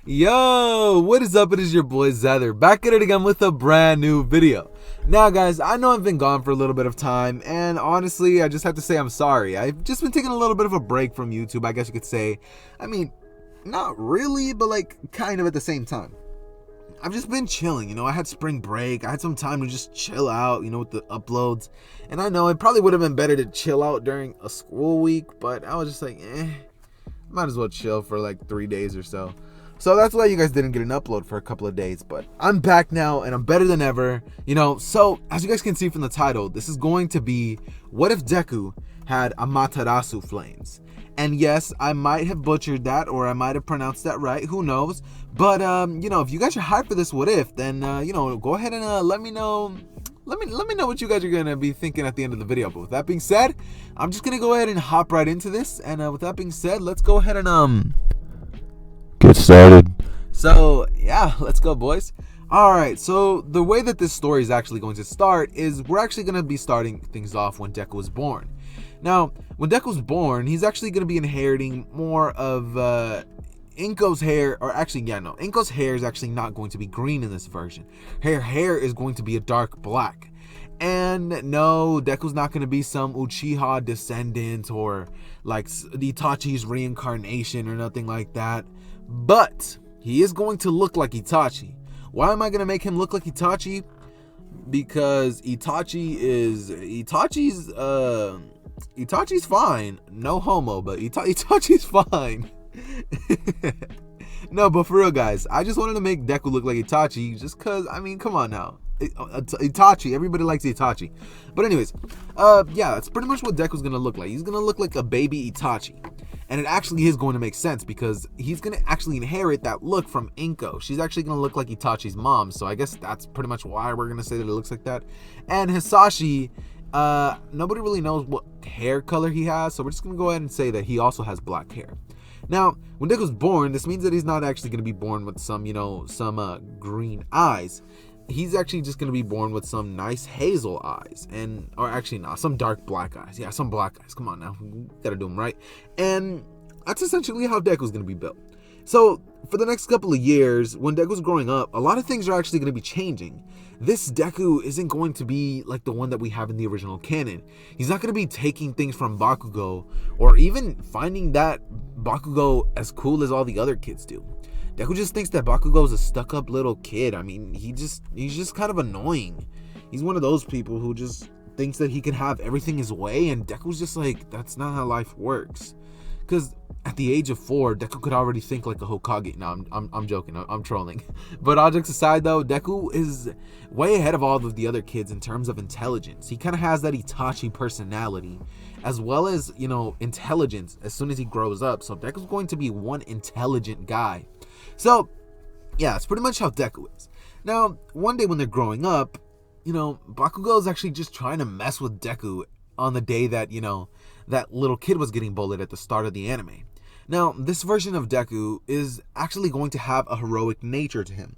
Yo, what is up? It is your boy Zether, back at it again with a brand new video. Now guys, I know I've been gone for a little bit of time, and honestly, I just have to say I'm sorry. I've just been taking a little bit of a break from YouTube, I guess you could say. I mean, not really, but like kind of at the same time. I've just been chilling, I had spring break, I had some time to just chill out, with the uploads. And I know it probably would have been better to chill out during a school week, but I was just like, might as well chill for like 3 days or so. So that's why you guys didn't get an upload for a couple of days, but I'm back now and I'm better than ever, So as you guys can see from the title, this is going to be what if Deku had Amaterasu flames. And yes, I might have butchered that, or I might have pronounced that right, who knows. But if you guys are hyped for this what if, then go ahead and let me know. Let me know what you guys are gonna be thinking at the end of the video. But with that being said, I'm just gonna go ahead and hop right into this. And with that being said, let's go ahead and get started. So yeah, let's go, boys. Alright, so the way that this story is actually going to start is we're actually going to be starting things off when Deku was born. Now, when Deku was born, he's actually going to be inheriting more of Inko's hair, or actually, Inko's hair is actually not going to be green in this version. Her hair is going to be a dark black. And no, Deku's not going to be some Uchiha descendant or like Itachi's reincarnation or nothing like that. But he is going to look like Itachi. Why am I going to make him look like Itachi? Because Itachi's fine. No homo, but Itachi's fine. No, but for real, guys, I just wanted to make Deku look like Itachi just because, come on now. Itachi, everybody likes Itachi. But anyways, yeah, that's pretty much what Deku's going to look like. He's going to look like a baby Itachi. And it actually is going to make sense because he's going to actually inherit that look from Inko. She's actually going to look like Itachi's mom. So I guess that's pretty much why we're going to say that it looks like that. And Hisashi, nobody really knows what hair color he has. So we're just going to go ahead and say that he also has black hair. Now, when Deku's born, this means that he's not actually going to be born with some, green eyes. He's actually just going to be born with some nice hazel eyes, or actually not, some dark black eyes. Yeah, some black eyes. Come on now, we gotta do them right. And that's essentially how Deku's going to be built. So for the next couple of years, when Deku's growing up, a lot of things are actually going to be changing. This Deku isn't going to be like the one that we have in the original canon. He's not going to be taking things from Bakugo, or even finding that Bakugo as cool as all the other kids do. Deku just thinks that Bakugo is a stuck-up little kid. He's just kind of annoying. He's one of those people who just thinks that he can have everything his way, and Deku's just like, that's not how life works. Because at the age of 4, Deku could already think like a Hokage. No, I'm joking. I'm trolling. But all jokes aside, though, Deku is way ahead of all of the other kids in terms of intelligence. He kind of has that Itachi personality, as well as, intelligence as soon as he grows up. So Deku's going to be one intelligent guy. So, yeah, it's pretty much how Deku is. Now, one day when they're growing up, Bakugo is actually just trying to mess with Deku on the day that, that little kid was getting bullied at the start of the anime. Now, this version of Deku is actually going to have a heroic nature to him.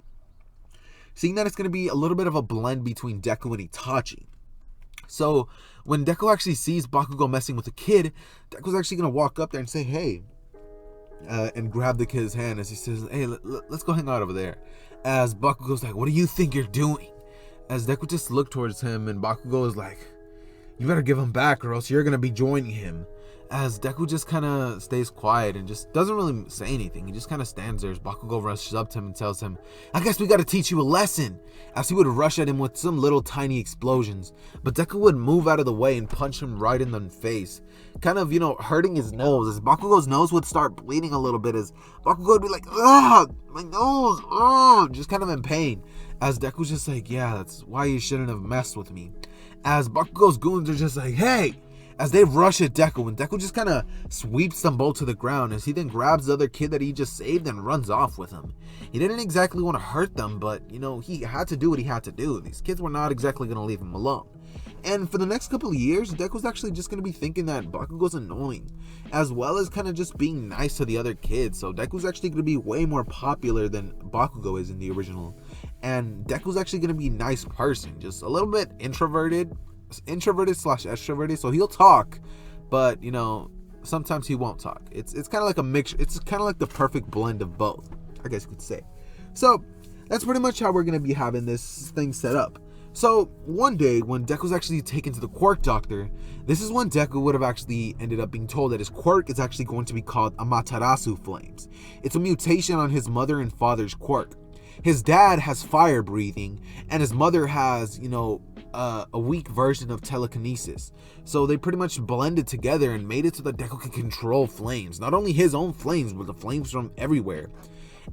Seeing that it's going to be a little bit of a blend between Deku and Itachi. So, when Deku actually sees Bakugo messing with a kid, Deku's actually going to walk up there and say, hey, and grab the kid's hand as he says, hey, let's go hang out over there. As Bakugo's like, what do you think you're doing? As Deku just looked towards him, and Bakugo is like, you better give him back or else you're going to be joining him. As Deku just kind of stays quiet and just doesn't really say anything. He just kind of stands there as Bakugo rushes up to him and tells him, I guess we got to teach you a lesson. As he would rush at him with some little tiny explosions. But Deku would move out of the way and punch him right in the face. Kind of, hurting his nose. As Bakugo's nose would start bleeding a little bit. As Bakugo would be like, ugh, my nose, ugh, just kind of in pain. As Deku's just like, yeah, that's why you shouldn't have messed with me. As Bakugo's goons are just like, hey! As they rush at Deku, and Deku just kind of sweeps them both to the ground as he then grabs the other kid that he just saved and runs off with him. He didn't exactly want to hurt them, but, he had to do what he had to do. These kids were not exactly going to leave him alone. And for the next couple of years, Deku's actually just going to be thinking that Bakugo's annoying, as well as kind of just being nice to the other kids. So Deku's actually going to be way more popular than Bakugo is in the original. And Deku's actually going to be a nice person, just a little bit introverted / extroverted, so he'll talk, but sometimes he won't talk. It's kind of like a mixture. It's kind of like the perfect blend of both. I guess you could say. So that's pretty much how we're going to be having this thing set up. So one day when Deku's actually taken to the quirk doctor, this is when Deku would have actually ended up being told that his quirk is actually going to be called Amaterasu Flames. It's a mutation on his mother and father's quirk. His dad has fire breathing, and his mother has, a weak version of telekinesis. So they pretty much blended together and made it so that Deku can control flames. Not only his own flames, but the flames from everywhere.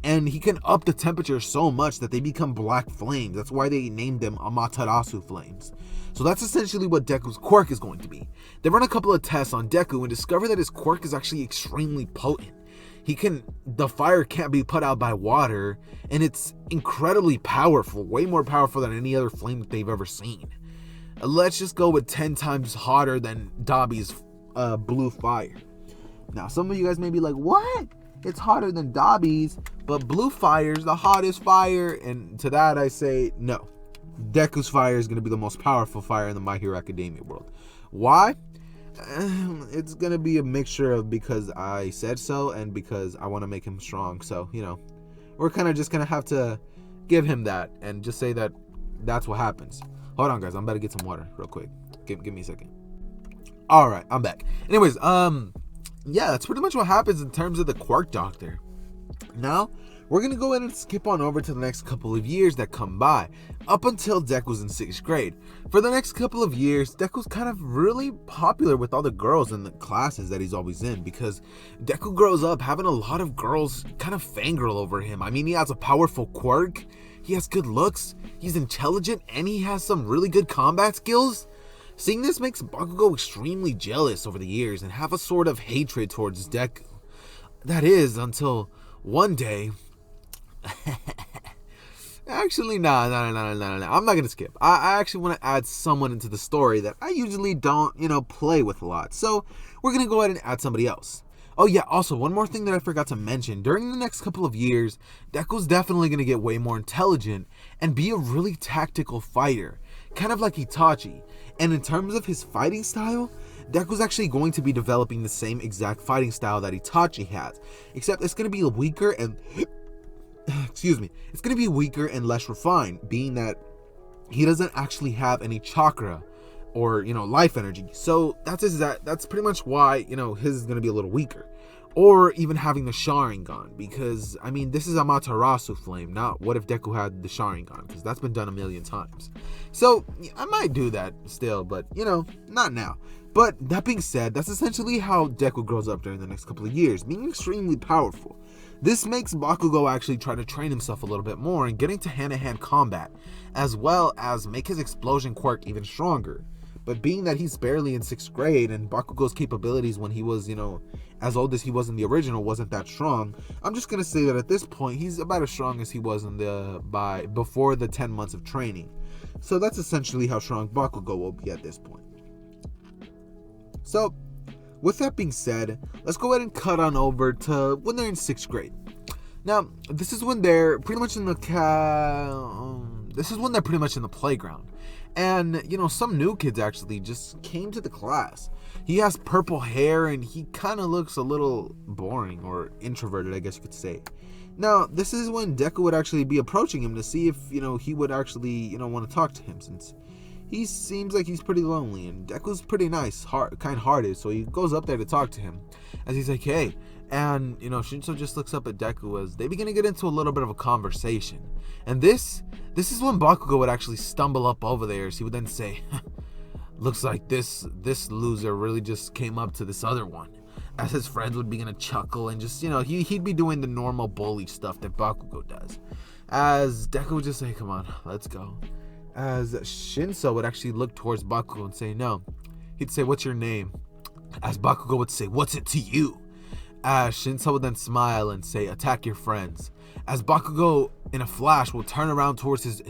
And he can up the temperature so much that they become black flames. That's why they named them Amaterasu Flames. So that's essentially what Deku's quirk is going to be. They run a couple of tests on Deku and discover that his quirk is actually extremely potent. The fire can't be put out by water, and it's incredibly powerful, way more powerful than any other flame that they've ever seen. Let's just go with 10 times hotter than Dabi's blue fire. Now, some of you guys may be like, what? It's hotter than Dabi's, but blue fire is the hottest fire, and to that I say, no. Deku's fire is going to be the most powerful fire in the My Hero Academia world. Why? It's gonna be a mixture of because I said so and because I want to make him strong. So we're kind of just gonna have to give him that and just say that that's what happens. Hold on, guys, I'm about to get some water real quick. Give me a second. All right, I'm back. Anyways, yeah, that's pretty much what happens in terms of the quirk doctor. Now we're going to go ahead and skip on over to the next couple of years that come by, up until Deku's in 6th grade. For the next couple of years, Deku's kind of really popular with all the girls in the classes that he's always in, because Deku grows up having a lot of girls kind of fangirl over him. I mean, he has a powerful quirk, he has good looks, he's intelligent, and he has some really good combat skills. Seeing this makes Bakugo extremely jealous over the years and have a sort of hatred towards Deku. That is, until one day... Actually, no. I'm not gonna skip. I actually want to add someone into the story that I usually don't, play with a lot. So we're gonna go ahead and add somebody else. Oh yeah, also one more thing that I forgot to mention. During the next couple of years, Deku's definitely gonna get way more intelligent and be a really tactical fighter, kind of like Itachi. And in terms of his fighting style, Deku's actually going to be developing the same exact fighting style that Itachi has, except it's gonna be weaker and it's going to be weaker and less refined, being that he doesn't actually have any chakra or, life energy. So that's pretty much why, his is going to be a little weaker. Or even having the Sharingan, because, I mean, this is Amaterasu Flame, not what if Deku had the Sharingan, because that's been done a million times. So, I might do that still, but, not now. But that being said, that's essentially how Deku grows up during the next couple of years, being extremely powerful. This makes Bakugo actually try to train himself a little bit more and get into hand-to-hand combat, as well as make his explosion quirk even stronger. But being that he's barely in 6th grade and Bakugo's capabilities when he was, as old as he was in the original wasn't that strong, I'm just going to say that at this point, he's about as strong as he was before the 10 months of training. So that's essentially how strong Bakugo will be at this point. So, with that being said, let's go ahead and cut on over to when they're in 6th grade. Now, this is when they're pretty much in the playground. And, some new kids actually just came to the class. He has purple hair and he kind of looks a little boring or introverted, I guess you could say. Now, this is when Deku would actually be approaching him to see if, he would actually, want to talk to him, since he seems like he's pretty lonely, and Deku's pretty nice, kind-hearted, so he goes up there to talk to him, as he's like, hey, and, Shinso just looks up at Deku as they begin to get into a little bit of a conversation, and this is when Bakugo would actually stumble up over there, as he would then say, looks like this loser really just came up to this other one, as his friends would begin to chuckle, and just, he'd be doing the normal bully stuff that Bakugo does, as Deku would just say, come on, let's go. As Shinso would actually look towards Bakugo and say no. He'd say, what's your name? As Bakugo would say, what's it to you? As Shinso would then smile and say, attack your friends. As Bakugo, in a flash, will turn around towards his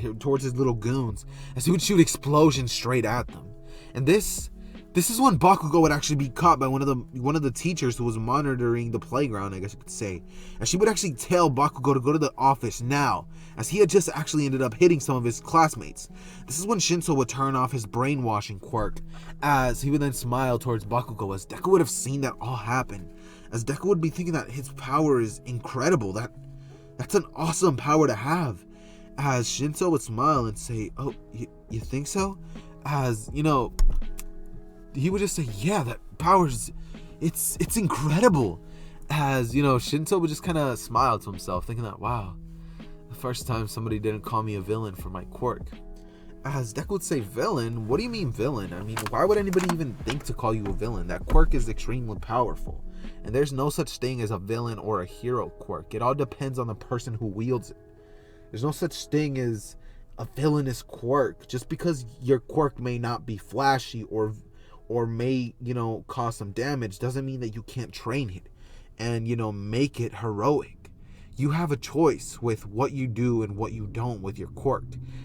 little goons, as he would shoot explosions straight at them. And this is when Bakugo would actually be caught by one of the teachers who was monitoring the playground, I guess you could say. And she would actually tell Bakugo to go to the office now, as he had just actually ended up hitting some of his classmates. This is when Shinso would turn off his brainwashing quirk, as he would then smile towards Bakugo, as Deku would have seen that all happen. As Deku would be thinking that his power is incredible, that That's an awesome power to have. As Shinso would smile and say, oh, you think so? As, he would just say, yeah, that power's, it's incredible. As, Shinso would just kind of smile to himself, thinking that, wow, the first time somebody didn't call me a villain for my quirk. As Deku would say, villain? What do you mean villain? I mean, why would anybody even think to call you a villain? That quirk is extremely powerful. And there's no such thing as a villain or a hero quirk. It all depends on the person who wields it. There's no such thing as a villainous quirk. Just because your quirk may not be flashy or may, cause some damage doesn't mean that you can't train it and, make it heroic. You have a choice with what you do and what you don't with your quirk.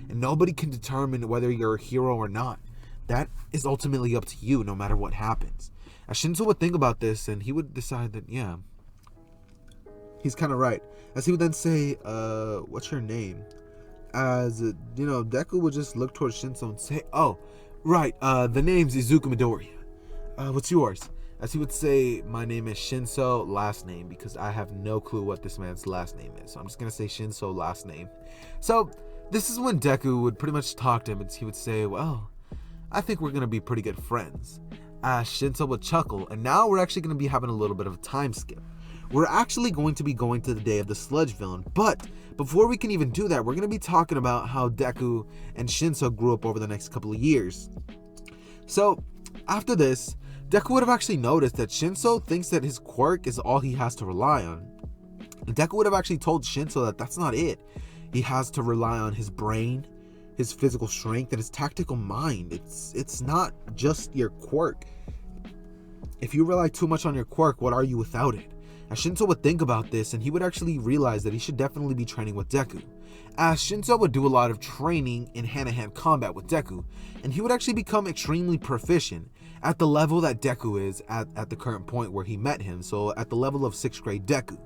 And nobody can determine whether you're a hero or not. That is ultimately up to you no matter what happens. As Shinso would think about this and he would decide that, yeah, he's kind of right. As he would then say, what's your name? As, Deku would just look towards Shinso and say, oh, right, the name's Izuku Midoriya. What's yours? As he would say, my name is Shinso, last name, because I have no clue what this man's last name is. So I'm just going to say Shinso, last name. So this is when Deku would pretty much talk to him and he would say, well, I think we're going to be pretty good friends. Shinso would chuckle, and now we're actually going to be having a little bit of a time skip. We're actually going to be going to the day of the sludge villain, but before we can even do that, we're going to be talking about how Deku and Shinso grew up over the next couple of years. So after this, Deku would have actually noticed that Shinso thinks that his quirk is all he has to rely on. And Deku would have actually told Shinso that that's not it. He has to rely on his brain, his physical strength, and his tactical mind. It's not just your quirk. If you rely too much on your quirk, what are you without it? As Shinso would think about this, and he would actually realize that he should definitely be training with Deku. As Shinso would do a lot of training in hand-to-hand combat with Deku, and he would actually become extremely proficient at the level that Deku is at the current point where he met him, so at the level of 6th grade Deku.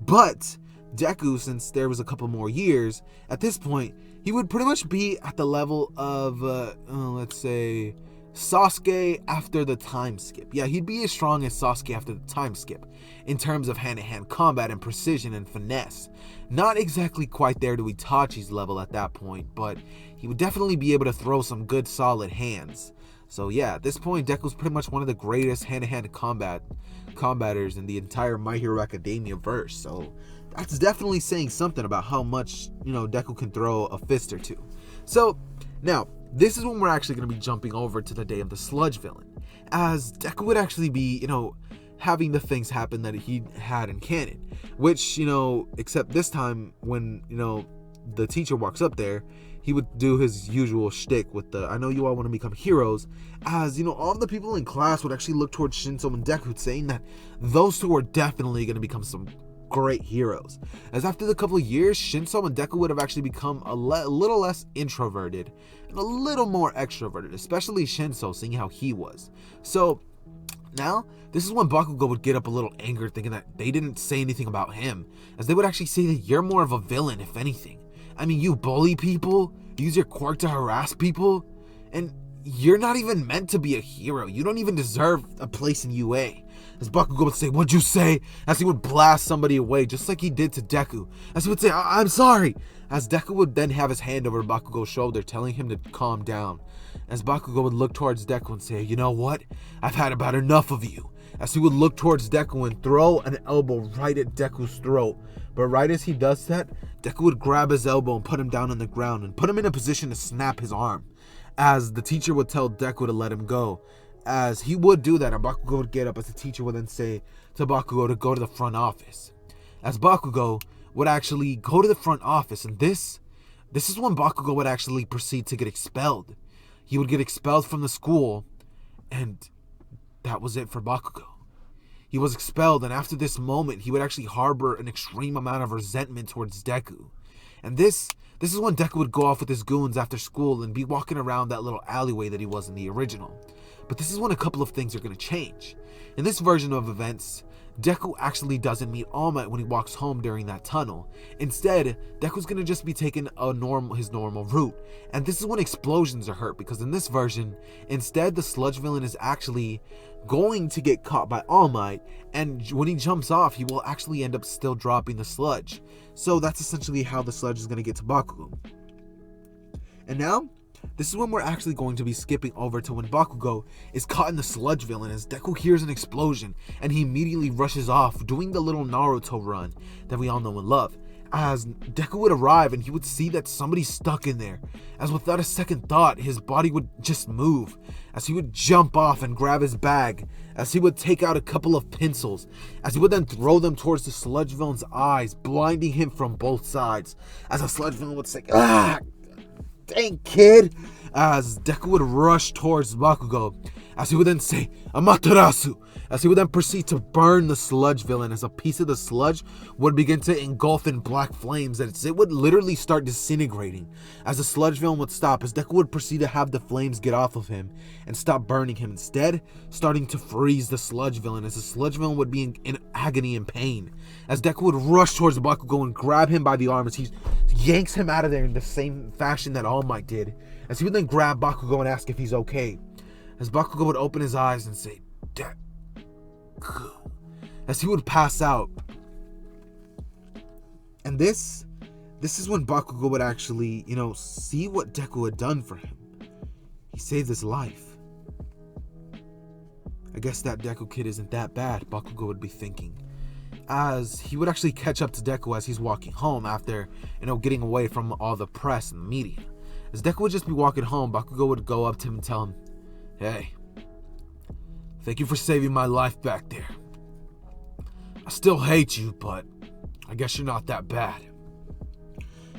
But Deku, since there was a couple more years, at this point, he would pretty much be at the level of, let's say, Sasuke after the time skip. Yeah, he'd be as strong as Sasuke after the time skip in terms of hand-to-hand combat and precision and finesse. Not exactly quite there to Itachi's level at that point, but he would definitely be able to throw some good solid hands. So yeah, at this point, Deku's pretty much one of the greatest hand-to-hand combaters in the entire My Hero Academia verse. So that's definitely saying something about how much, Deku can throw a fist or two. So now, this is when we're actually going to be jumping over to the day of the sludge villain. As Deku would actually be, having the things happen that he had in canon. Which, except this time when, the teacher walks up there, he would do his usual shtick with the, I know you all want to become heroes, as, all of the people in class would actually look towards Shinso and Deku, saying that those two are definitely going to become some great heroes. As after the couple of years, Shinso and Deku would have actually become a little less introverted and a little more extroverted, especially Shinso, seeing how he was. So now, this is when Bakugo would get up a little angered, thinking that they didn't say anything about him, as they would actually say that you're more of a villain, if anything. I mean, you bully people, use your quirk to harass people, and you're not even meant to be a hero. You don't even deserve a place in UA. As Bakugo would say, what'd you say? As he would blast somebody away, just like he did to Deku. As he would say, I'm sorry. As Deku would then have his hand over Bakugo's shoulder, telling him to calm down. As Bakugo would look towards Deku and say, you know what? I've had about enough of you. As he would look towards Deku and throw an elbow right at Deku's throat. But right as he does that, Deku would grab his elbow and put him down on the ground and put him in a position to snap his arm. As the teacher would tell Deku to let him go. As he would do that, and Bakugo would get up, as the teacher would then say to Bakugo to go to the front office. As Bakugo would actually go to the front office, and this is when Bakugo would actually proceed to get expelled. He would get expelled from the school, and that was it for Bakugo. He was expelled, and after this moment, he would actually harbor an extreme amount of resentment towards Deku. And this is when Deku would go off with his goons after school and be walking around that little alleyway that he was in the original. But this is when a couple of things are going to change. In this version of events, Deku actually doesn't meet All Might when he walks home during that tunnel. Instead, Deku's gonna just be taking his normal route. And this is when explosions are hurt, because in this version, instead the sludge villain is actually going to get caught by All Might, and when he jumps off, he will actually end up still dropping the sludge. So that's essentially how the sludge is gonna get to Bakugo. And now, this is when we're actually going to be skipping over to when Bakugo is caught in the sludge villain, as Deku hears an explosion and he immediately rushes off, doing the little Naruto run that we all know and love. As Deku would arrive and he would see that somebody's stuck in there, as without a second thought his body would just move, as he would jump off and grab his bag, as he would take out a couple of pencils, as he would then throw them towards the sludge villain's eyes, blinding him from both sides, as the sludge villain would say, "Ah! Dang, kid," as Deku would rush towards Bakugo, as he would then say, "Amaterasu," as he would then proceed to burn the sludge villain, as a piece of the sludge would begin to engulf in black flames, as it would literally start disintegrating. As the sludge villain would stop, as Deku would proceed to have the flames get off of him and stop burning him, instead starting to freeze the sludge villain, as the sludge villain would be in agony and pain, as Deku would rush towards Bakugo and grab him by the arm, as he yanks him out of there in the same fashion that All Might did, as he would then grab Bakugo and ask if he's okay, as Bakugo would open his eyes and say, "Deku," as he would pass out. And this is when Bakugo would actually, see what Deku had done for him. He saved his life. I guess that Deku kid isn't that bad, Bakugo would be thinking, as he would actually catch up to Deku as he's walking home after, getting away from all the press and the media. As Deku would just be walking home, Bakugo would go up to him and tell him, "Hey, thank you for saving my life back there. I still hate you, but I guess you're not that bad."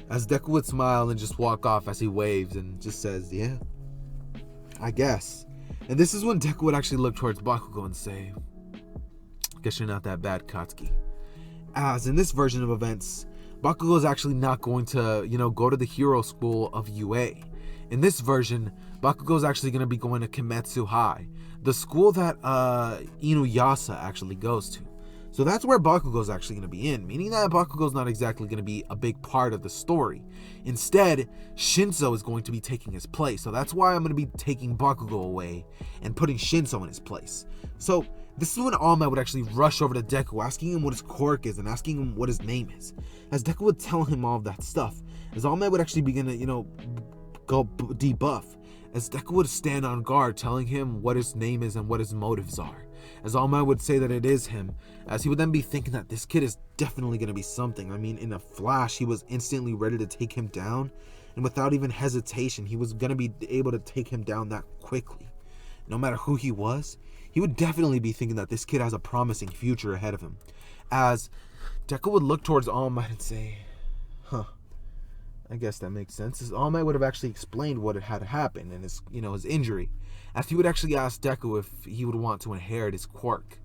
As Deku would smile and just walk off as he waves and just says, "Yeah, I guess." And this is when Deku would actually look towards Bakugo and say, "I guess you're not that bad, Katsuki." As in this version of events, Bakugo is actually not going to, go to the hero school of UA. In this version, Bakugo is actually going to be going to Kimetsu High, the school that Inuyasha actually goes to. So that's where Bakugo is actually going to be in, meaning that Bakugo is not exactly going to be a big part of the story. Instead, Shinso is going to be taking his place. So that's why I'm going to be taking Bakugo away and putting Shinso in his place. So this is when All Might would actually rush over to Deku, asking him what his quirk is and asking him what his name is. As Deku would tell him all of that stuff, as All Might would actually begin to, go debuff, as Deku would stand on guard, telling him what his name is and what his motives are. As All Might would say that it is him, as he would then be thinking that this kid is definitely going to be something. I mean, in a flash, he was instantly ready to take him down, and without even hesitation, he was going to be able to take him down that quickly. No matter who he was, he would definitely be thinking that this kid has a promising future ahead of him. As Deku would look towards All Might and say, I guess that makes sense. As All Might would have actually explained what had happened and his injury, as he would actually ask Deku if he would want to inherit his quirk.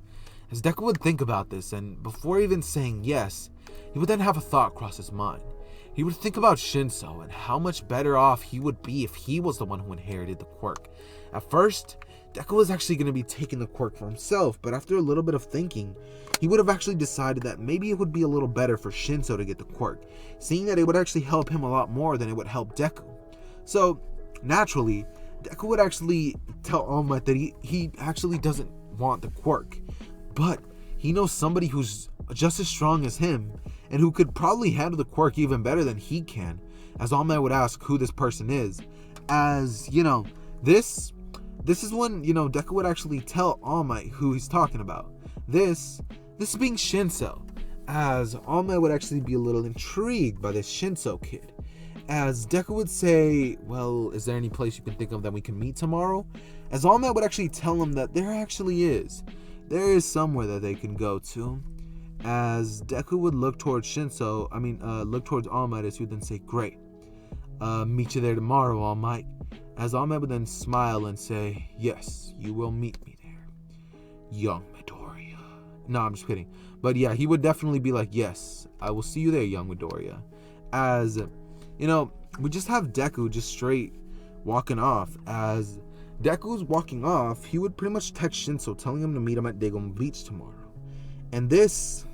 As Deku would think about this, and before even saying yes, he would then have a thought cross his mind. He would think about Shinso and how much better off he would be if he was the one who inherited the quirk. At first, Deku was actually going to be taking the quirk for himself, but after a little bit of thinking, he would have actually decided that maybe it would be a little better for Shinso to get the quirk, seeing that it would actually help him a lot more than it would help Deku. So, naturally, Deku would actually tell All Might that he actually doesn't want the quirk, but he knows somebody who's just as strong as him and who could probably handle the quirk even better than he can. As All Might would ask who this person is, as this is when Deku would actually tell All Might who he's talking about. This being Shinso, as All Might would actually be a little intrigued by this Shinso kid. As Deku would say, "Well, is there any place you can think of that we can meet tomorrow?" As All Might would actually tell him that there actually is. There is somewhere that they can go to. As Deku would look towards look towards All Might, as he would then say, "Great. Meet you there tomorrow, All Might." As All Might would then smile and say, "Yes, you will meet me there, young Midoriya." No, I'm just kidding. But yeah, he would definitely be like, "Yes, I will see you there, young Midoriya." As we just have Deku just straight walking off, as Deku's walking off, he would pretty much text Shinso telling him to meet him at Dagon Beach tomorrow. And this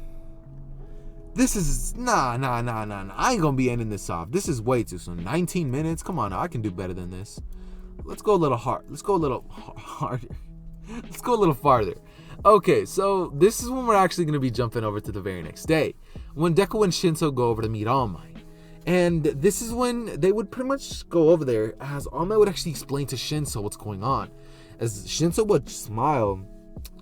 is nah. I ain't gonna be ending this off. This is way too soon. 19 minutes. Come on, I can do better than this. Let's go a little hard. Let's go a little harder. Let's go a little farther. Okay, so this is when we're actually gonna be jumping over to the very next day, when Deku and Shinso go over to meet All Might. And this is when they would pretty much go over there, as All Might would actually explain to Shinso what's going on. As Shinso would smile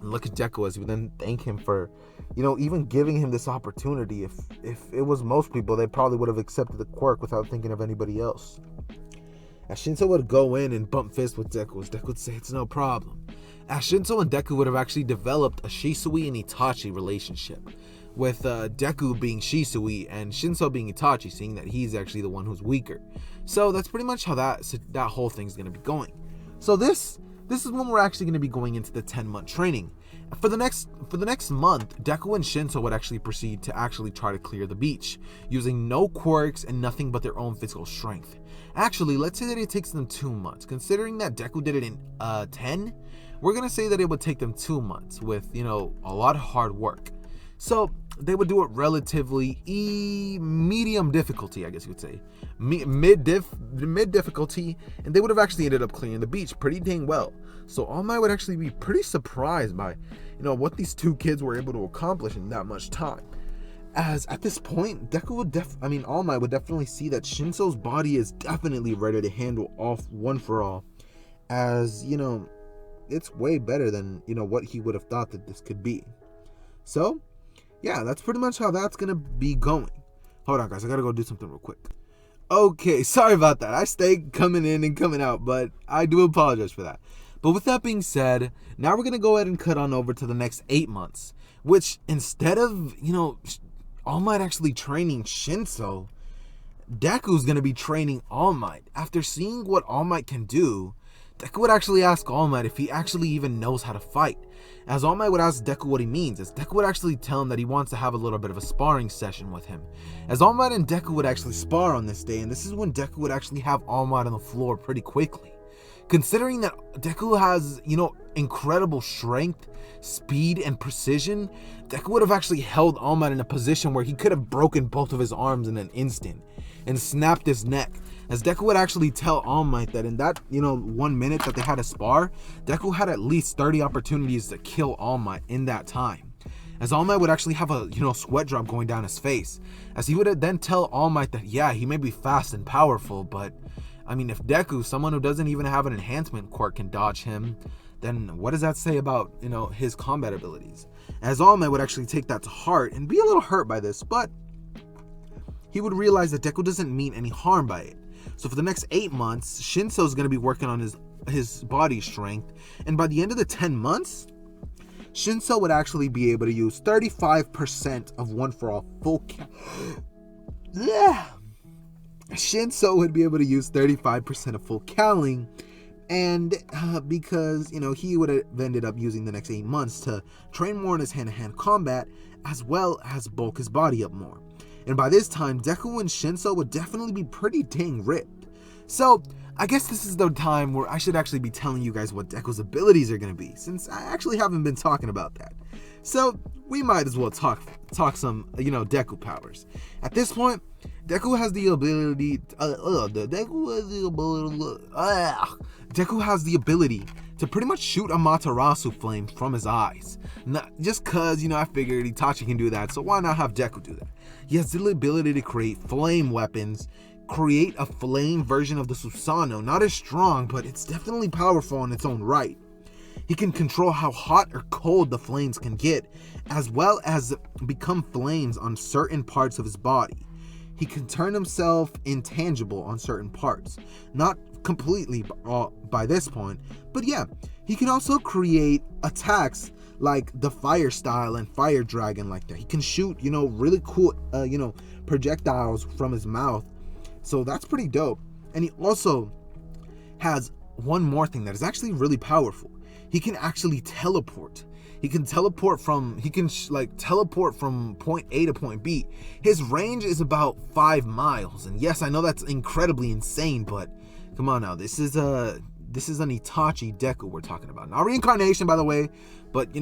and look at Deku, as he would then thank him for, even giving him this opportunity. If it was most people, they probably would have accepted the quirk without thinking of anybody else. As Shinso would go in and bump fists with Deku, as Deku would say it's no problem. As Shinso and Deku would have actually developed a Shisui and Itachi relationship, with Deku being Shisui and Shinso being Itachi, seeing that he's actually the one who's weaker. So that's pretty much how that whole thing's going to be going. So this is when we're actually going to be going into the 10-month training. For the next month, Deku and Shinso would actually proceed to actually try to clear the beach, using no quirks and nothing but their own physical strength. Actually, let's say that it takes them 2 months. Considering that Deku did it in 10, we're going to say that it would take them 2 months with, a lot of hard work. So they would do it relatively medium difficulty, I guess you would say. Mid difficulty, and they would have actually ended up clearing the beach pretty dang well. So All Might would actually be pretty surprised by, what these two kids were able to accomplish in that much time. As at this point, All Might would definitely see that Shinso's body is definitely ready to handle off one for all. As, it's way better than, what he would have thought that this could be. So, yeah, that's pretty much how that's going to be going. Hold on, guys. I got to go do something real quick. Okay, sorry about that. I stay coming in and coming out, but I do apologize for that. But with that being said, now we're going to go ahead and cut on over to the next 8 months, which instead of, All Might actually training Shinso, Deku's going to be training All Might. After seeing what All Might can do, Deku would actually ask All Might if he actually even knows how to fight. As All Might would ask Deku what he means, as Deku would actually tell him that he wants to have a little bit of a sparring session with him. As All Might and Deku would actually spar on this day, and this is when Deku would actually have All Might on the floor pretty quickly. Considering that Deku has, incredible strength, speed, and precision, Deku would have actually held All Might in a position where he could have broken both of his arms in an instant and snapped his neck. As Deku would actually tell All Might that in that, 1 minute that they had a spar, Deku had at least 30 opportunities to kill All Might in that time. As All Might would actually have a, sweat drop going down his face. As he would then tell All Might that, yeah, he may be fast and powerful, but, if Deku, someone who doesn't even have an enhancement quirk, can dodge him, then what does that say about, his combat abilities? As All Might would actually take that to heart and be a little hurt by this, but he would realize that Deku doesn't mean any harm by it. So for the next 8 months, Shinso's going to be working on his body strength. And by the end of the 10 months, Shinso would actually be able to use 35% of One For All full Shinso would be able to use 35% of full Cowling. And because, he would have ended up using the next 8 months to train more in his hand-to-hand combat, as well as bulk his body up more. And by this time, Deku and Shinso would definitely be pretty dang ripped. So, I guess this is the time where I should actually be telling you guys what Deku's abilities are going to be, since I actually haven't been talking about that. So, we might as well talk some, Deku powers. At this point, Deku has the ability... Deku has the ability to pretty much shoot Amaterasu flame from his eyes. Not just cause, I figured Itachi can do that, so why not have Deku do that? He has the ability to create flame weapons, create a flame version of the Susanoo. Not as strong, but it's definitely powerful in its own right. He can control how hot or cold the flames can get, as well as become flames on certain parts of his body. He can turn himself intangible on certain parts. Not completely by this point, but yeah, he can also create attacks like the fire style and fire dragon like that. He can shoot, really cool, projectiles from his mouth. So that's pretty dope. And he also has one more thing that is actually really powerful. He can actually teleport. He can teleport from point A to point B. His range is about 5 miles. And yes, I know that's incredibly insane, but come on now. This is this is an Itachi Deku we're talking about. Not reincarnation, by the way, but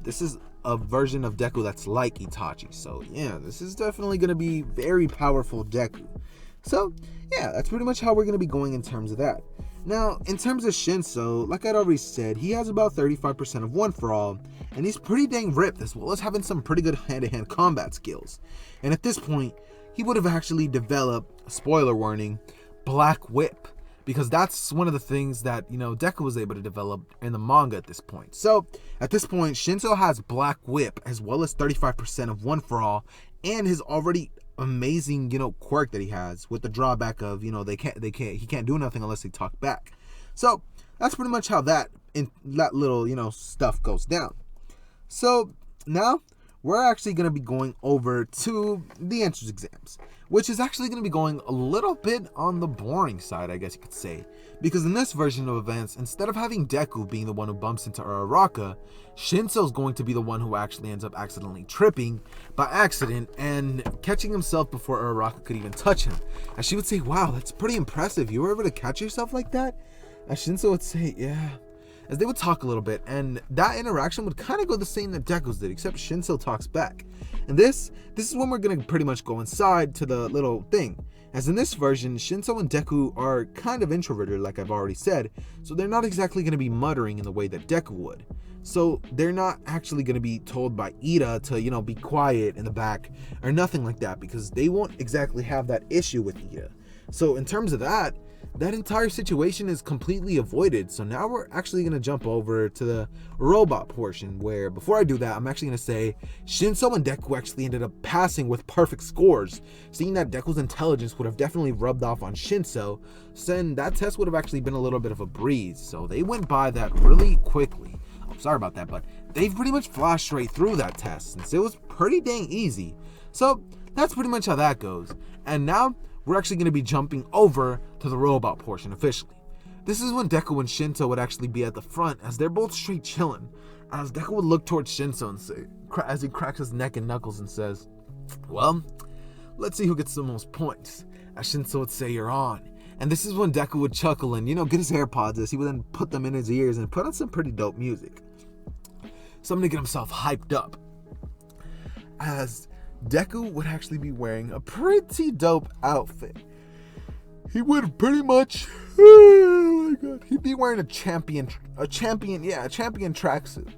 this is a version of Deku that's like Itachi. So yeah, this is definitely going to be very powerful Deku. So yeah, that's pretty much how we're going to be going in terms of that. Now, in terms of Shinso, like I'd already said, he has about 35% of One For All, and he's pretty dang ripped, as well as having some pretty good hand-to-hand combat skills. And at this point, he would have actually developed, spoiler warning, Black Whip, because that's one of the things that, Deku was able to develop in the manga at this point. So, at this point, Shinso has Black Whip, as well as 35% of One For All, and his already amazing, quirk that he has, with the drawback of, he can't do nothing unless they talk back. So that's pretty much how that little, stuff goes down. So now we're actually going to be going over to the entrance exams, which is actually going to be going a little bit on the boring side, I guess you could say. Because in this version of events, instead of having Deku being the one who bumps into Uraraka, Shinso's going to be the one who actually ends up accidentally tripping by accident and catching himself before Uraraka could even touch him. And she would say, wow, that's pretty impressive. You were able to catch yourself like that? And Shinso would say, yeah. As they would talk a little bit, and that interaction would kind of go the same that Deku's did, except Shinso talks back. And this is when we're going to pretty much go inside to the little thing. As in this version, Shinso and Deku are kind of introverted, like I've already said, so they're not exactly going to be muttering in the way that Deku would. So they're not actually going to be told by Ida to, be quiet in the back or nothing like that, because they won't exactly have that issue with Ida. So in terms of that entire situation is completely avoided. So now we're actually going to jump over to the robot portion, where before I do that, I'm actually going to say Shinso and Deku actually ended up passing with perfect scores, seeing that Deku's intelligence would have definitely rubbed off on Shinso, then that test would have actually been a little bit of a breeze. So they went by that really quickly. Oh, sorry about that, but they've pretty much flashed straight through that test since it was pretty dang easy. So that's pretty much how that goes. And now we're actually going to be jumping over to the robot portion officially. This is when Deku and Shinso would actually be at the front, as they're both straight chilling, as Deku would look towards Shinso and say, as he cracks his neck and knuckles and says, well, let's see who gets the most points. As Shinso would say, you're on. And this is when Deku would chuckle and, get his AirPods, as he would then put them in his ears and put on some pretty dope music. Something to get himself hyped up. As Deku would actually be wearing a pretty dope outfit. He would pretty much, oh my god, he'd be wearing a champion tracksuit.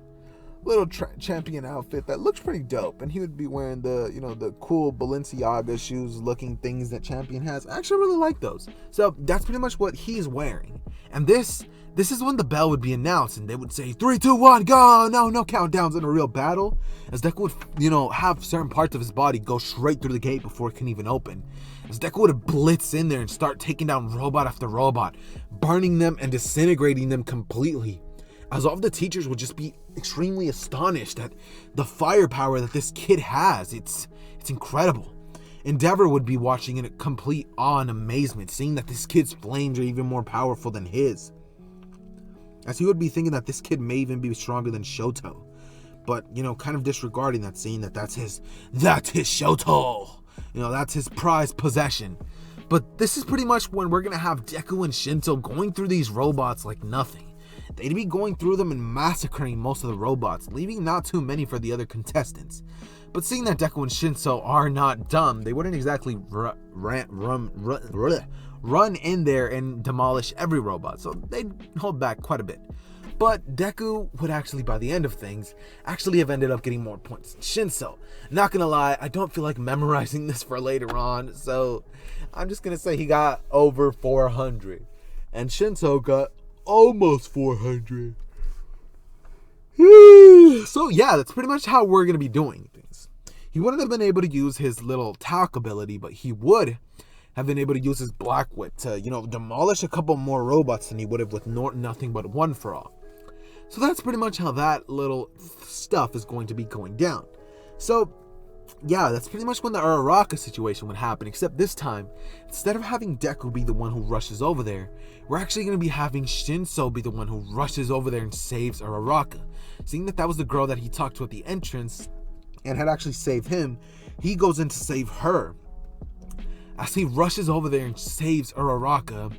Little champion outfit that looks pretty dope. And he would be wearing the cool Balenciaga shoes looking things that Champion has. I actually really like those. So that's pretty much what he's wearing. And this is when the bell would be announced and they would say 3, 2, 1, go. No countdowns in a real battle, as Deku would have certain parts of his body go straight through the gate before it can even open, as Deku would blitz in there and start taking down robot after robot, burning them and disintegrating them completely, as all of the teachers would just be extremely astonished at the firepower that this kid has. It's incredible. Endeavor would be watching in a complete awe and amazement, seeing that this kid's flames are even more powerful than his, as he would be thinking that this kid may even be stronger than Shoto, but kind of disregarding that, saying that that's his Shoto, that's his prized possession. But this is pretty much when we're gonna have Deku and Shinso going through these robots like nothing. They'd be going through them and massacring most of the robots, leaving not too many for the other contestants. But seeing that Deku and Shinso are not dumb, they wouldn't exactly run in there and demolish every robot, so they'd hold back quite a bit. But Deku would actually, by the end of things, actually have ended up getting more points than Shinso. Not gonna lie, I don't feel like memorizing this for later on, so I'm just gonna say he got over 400, and Shinso got almost 400. So yeah, that's pretty much how we're gonna be doing things. He wouldn't have been able to use his little talk ability, but he would have been able to use his Black Whip to, demolish a couple more robots than he would have with nothing but One For All. So that's pretty much how that little stuff is going to be going down. So yeah, that's pretty much when the Uraraka situation would happen, except this time, instead of having Deku be the one who rushes over there, we're actually going to be having Shinso be the one who rushes over there and saves Uraraka. Seeing that was the girl that he talked to at the entrance and had actually saved him, he goes in to save her. As he rushes over there and saves Uraraka,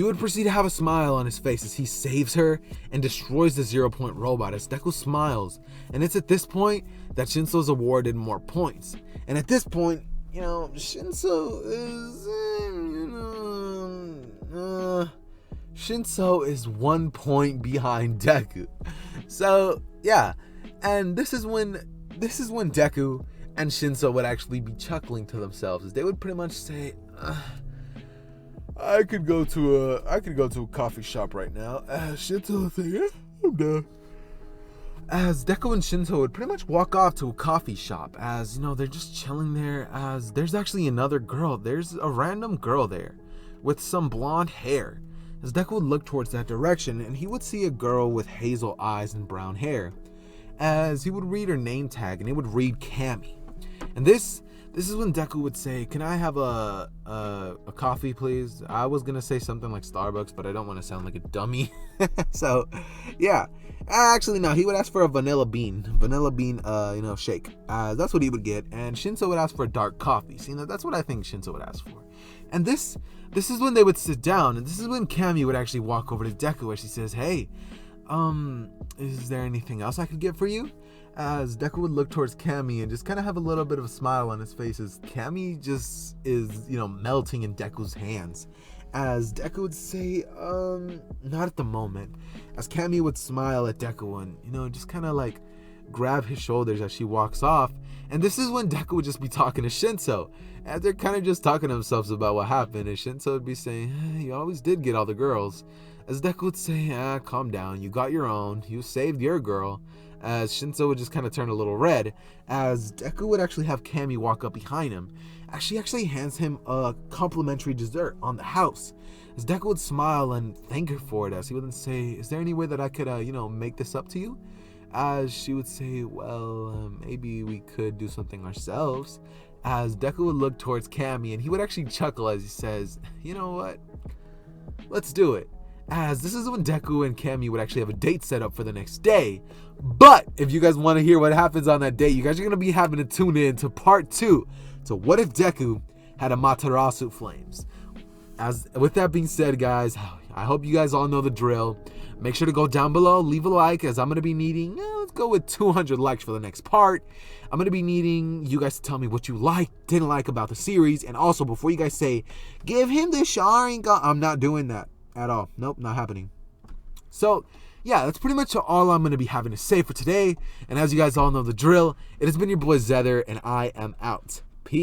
He would proceed to have a smile on his face as he saves her and destroys the 0-point robot as Deku smiles. And it's at this point that Shinso's awarded more points. And at this point, Shinso is 1 point behind Deku. So yeah, and this is when Deku and Shinso would actually be chuckling to themselves as they would pretty much say, I could go to a coffee shop right now. Shinso would say, yeah, I'm done. As Deku and Shinso would pretty much walk off to a coffee shop, as they're just chilling there, as there's actually another girl. There's a random girl there with some blonde hair. As Deku would look towards that direction, and he would see a girl with hazel eyes and brown hair. As he would read her name tag, and it would read Cammy. And this is when Deku would say, "Can I have a coffee, please?" I was gonna say something like Starbucks, but I don't want to sound like a dummy. So, yeah. Actually, no. He would ask for a vanilla bean shake. That's what he would get. And Shinso would ask for a dark coffee. See, that's what I think Shinso would ask for. And this is when they would sit down, and this is when Cammy would actually walk over to Deku, where she says, "Hey, is there anything else I could get for you?" As Deku would look towards Cammy and just kind of have a little bit of a smile on his face as Cammy just is, melting in Deku's hands. As Deku would say, not at the moment. As Cammy would smile at Deku and, just kind of like grab his shoulders as she walks off. And this is when Deku would just be talking to Shinso. As they're kind of just talking to themselves about what happened. And Shinso would be saying, hey, you always did get all the girls. As Deku would say, calm down. You got your own. You saved your girl. As Shinso would just kind of turn a little red, as Deku would actually have Cammy walk up behind him, as she actually hands him a complimentary dessert on the house. As Deku would smile and thank her for it, as he would then say, is there any way that I could, make this up to you? As she would say, well, maybe we could do something ourselves. As Deku would look towards Cammy, and he would actually chuckle as he says, you know what? Let's do it. As this is when Deku and Cammy would actually have a date set up for the next day. But if you guys want to hear what happens on that date, you guys are going to be having to tune in to part 2 to What If Deku Had Amaterasu Flames. As with that being said, guys, I hope you guys all know the drill. Make sure to go down below, leave a like, as I'm going to be needing, let's go with 200 likes for the next part. I'm going to be needing you guys to tell me what you liked, didn't like about the series. And also, before you guys say, give him the Sharingan, I'm not doing that at all. Nope, not happening. So, yeah, that's pretty much all I'm going to be having to say for today. And as you guys all know the drill, it has been your boy Zether, and I am out.